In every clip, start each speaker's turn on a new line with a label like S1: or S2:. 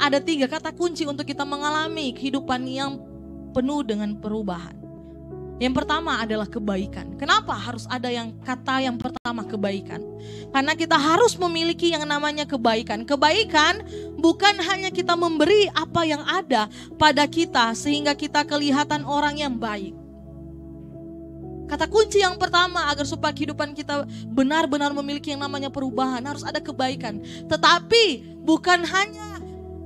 S1: Ada 3 kata kunci untuk kita mengalami kehidupan yang penuh dengan perubahan. Yang pertama adalah kebaikan. Kenapa harus ada kata yang pertama kebaikan? Karena kita harus memiliki yang namanya kebaikan. Kebaikan bukan hanya kita memberi apa yang ada pada kita sehingga kita kelihatan orang yang baik. Kata kunci yang pertama agar supaya kehidupan kita benar-benar memiliki yang namanya perubahan, harus ada kebaikan. Tetapi bukan hanya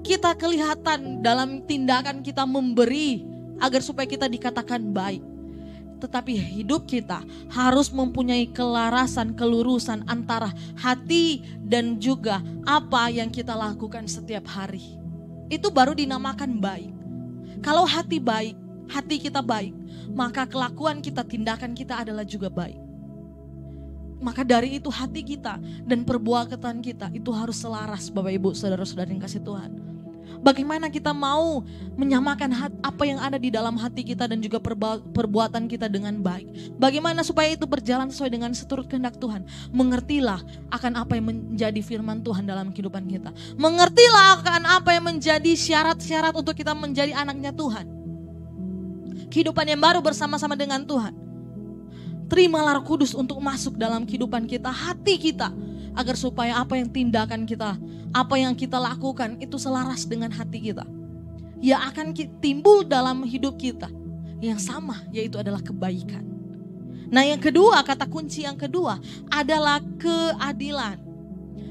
S1: kita kelihatan dalam tindakan kita memberi agar supaya kita dikatakan baik. Tetapi hidup kita harus mempunyai kelarasan, kelurusan antara hati dan juga apa yang kita lakukan setiap hari. Itu baru dinamakan baik. Kalau hati baik, hati kita baik, maka kelakuan kita, tindakan kita adalah juga baik. Maka dari itu hati kita dan perbuatan kita itu harus selaras, Bapak Ibu, saudara-saudara yang kasih Tuhan. Bagaimana kita mau menyamakan apa yang ada di dalam hati kita dan juga perbuatan kita dengan baik. Bagaimana supaya itu berjalan sesuai dengan seturut kehendak Tuhan. Mengertilah akan apa yang menjadi firman Tuhan dalam kehidupan kita. Mengertilah akan apa yang menjadi syarat-syarat untuk kita menjadi anaknya Tuhan. Kehidupan yang baru bersama-sama dengan Tuhan. Terimalah Roh Kudus untuk masuk dalam kehidupan kita, hati kita. Agar supaya apa yang tindakan kita, apa yang kita lakukan itu selaras dengan hati kita. Ya akan timbul dalam hidup kita yang sama, yaitu adalah kebaikan. Nah yang kedua, kata kunci yang kedua adalah keadilan.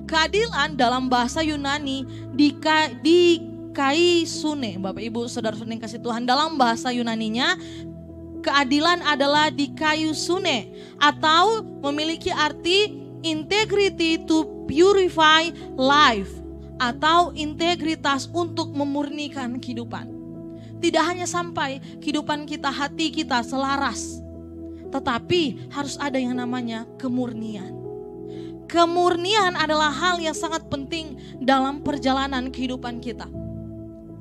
S1: Keadilan dalam bahasa Yunani dikaisune. Bapak Ibu saudara-saudara yang kasih Tuhan, dalam bahasa Yunaninya keadilan adalah dikaisune atau memiliki arti integrity to purify life atau integritas untuk memurnikan kehidupan. Tidak hanya sampai kehidupan kita, hati kita selaras, tetapi harus ada yang namanya kemurnian. Kemurnian adalah hal yang sangat penting dalam perjalanan kehidupan kita.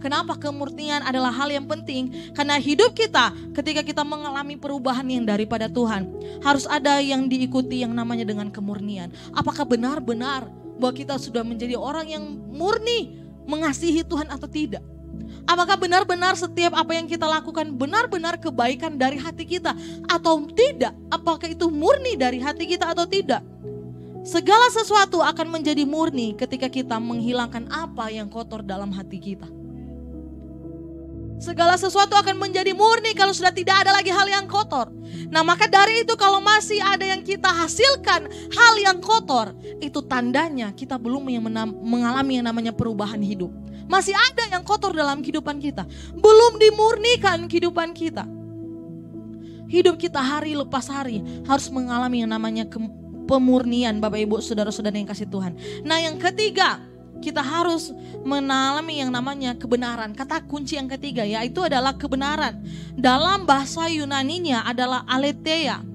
S1: Kenapa kemurnian adalah hal yang penting? Karena hidup kita ketika kita mengalami perubahan yang daripada Tuhan, harus ada yang diikuti yang namanya dengan kemurnian. Apakah benar-benar bahwa kita sudah menjadi orang yang murni mengasihi Tuhan atau tidak? Apakah benar-benar setiap apa yang kita lakukan benar-benar kebaikan dari hati kita atau tidak? Apakah itu murni dari hati kita atau tidak? Segala sesuatu akan menjadi murni ketika kita menghilangkan apa yang kotor dalam hati kita. Segala sesuatu akan menjadi murni kalau sudah tidak ada lagi hal yang kotor. Nah maka dari itu kalau masih ada yang kita hasilkan hal yang kotor, itu tandanya kita belum mengalami yang namanya perubahan hidup. Masih ada yang kotor dalam kehidupan kita. Belum dimurnikan kehidupan kita. Hidup kita hari lepas hari harus mengalami yang namanya pemurnian, Bapak Ibu saudara-saudara yang kasih Tuhan. Nah yang ketiga, kita harus mengalami yang namanya kebenaran. Kata kunci yang ketiga yaitu adalah kebenaran. Dalam bahasa Yunaninya adalah aletheia,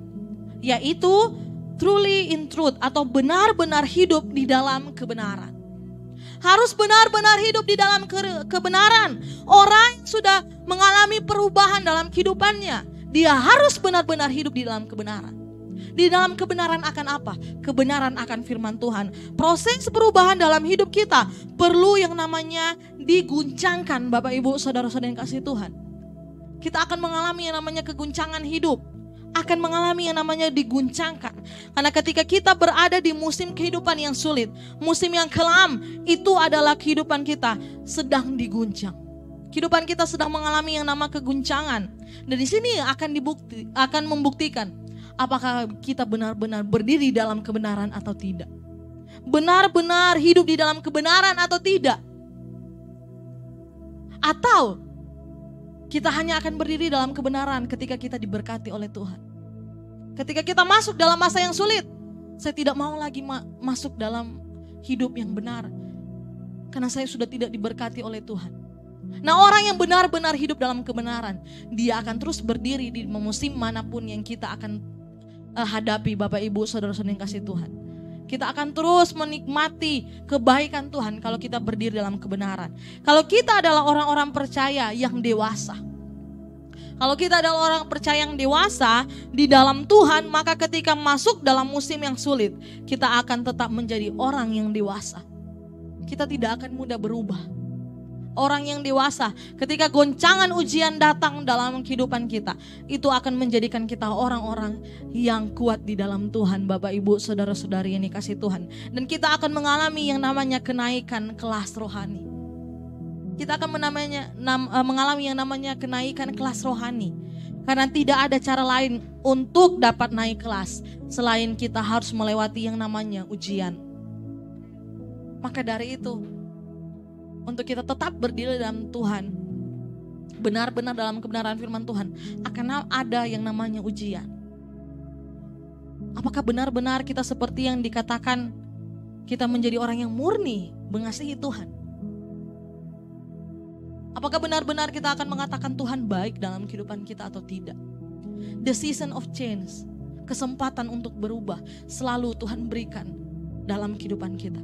S1: yaitu truly in truth atau benar-benar hidup di dalam kebenaran. Harus benar-benar hidup di dalam kebenaran. Orang yang sudah mengalami perubahan dalam kehidupannya, dia harus benar-benar hidup di dalam kebenaran. Di dalam kebenaran akan apa? Kebenaran akan firman Tuhan. Proses perubahan dalam hidup kita perlu yang namanya diguncangkan, Bapak Ibu saudara-saudara yang kasih Tuhan. Kita akan mengalami yang namanya keguncangan hidup. Akan mengalami yang namanya diguncangkan. Karena ketika kita berada di musim kehidupan yang sulit, musim yang kelam, itu adalah kehidupan kita sedang diguncang. Kehidupan kita sedang mengalami yang nama keguncangan. Dan di sini akan membuktikan apakah kita benar-benar berdiri dalam kebenaran atau tidak. Benar-benar hidup di dalam kebenaran atau tidak. Atau kita hanya akan berdiri dalam kebenaran ketika kita diberkati oleh Tuhan. Ketika kita masuk dalam masa yang sulit, saya tidak mau lagi masuk dalam hidup yang benar. Karena saya sudah tidak diberkati oleh Tuhan. Nah orang yang benar-benar hidup dalam kebenaran, dia akan terus berdiri di musim manapun yang kita akan hadapi, Bapak Ibu saudara-saudara yang kasih Tuhan. Kita akan terus menikmati kebaikan Tuhan kalau kita berdiri dalam kebenaran. Kalau kita adalah orang-orang percaya yang dewasa. Kalau kita adalah orang percaya yang dewasa di dalam Tuhan, maka ketika masuk dalam musim yang sulit, kita akan tetap menjadi orang yang dewasa. Kita tidak akan mudah berubah. orang yang dewasa, ketika goncangan ujian datang dalam kehidupan kita, itu akan menjadikan kita orang-orang yang kuat di dalam Tuhan, Bapak Ibu, saudara-saudari yang dikasihi Tuhan. Dan kita akan mengalami yang namanya kenaikan kelas rohani. Kita akan mengalami yang namanya kenaikan kelas rohani. Karena tidak ada cara lain untuk dapat naik kelas selain kita harus melewati yang namanya ujian. Maka dari itu, untuk kita tetap berdiri dalam Tuhan, benar-benar dalam kebenaran firman Tuhan, akan ada yang namanya ujian. Apakah benar-benar kita seperti yang dikatakan, kita menjadi orang yang murni mengasihi Tuhan? Apakah benar-benar kita akan mengatakan Tuhan baik dalam kehidupan kita atau tidak? The season of change, kesempatan untuk berubah, selalu Tuhan berikan dalam kehidupan kita.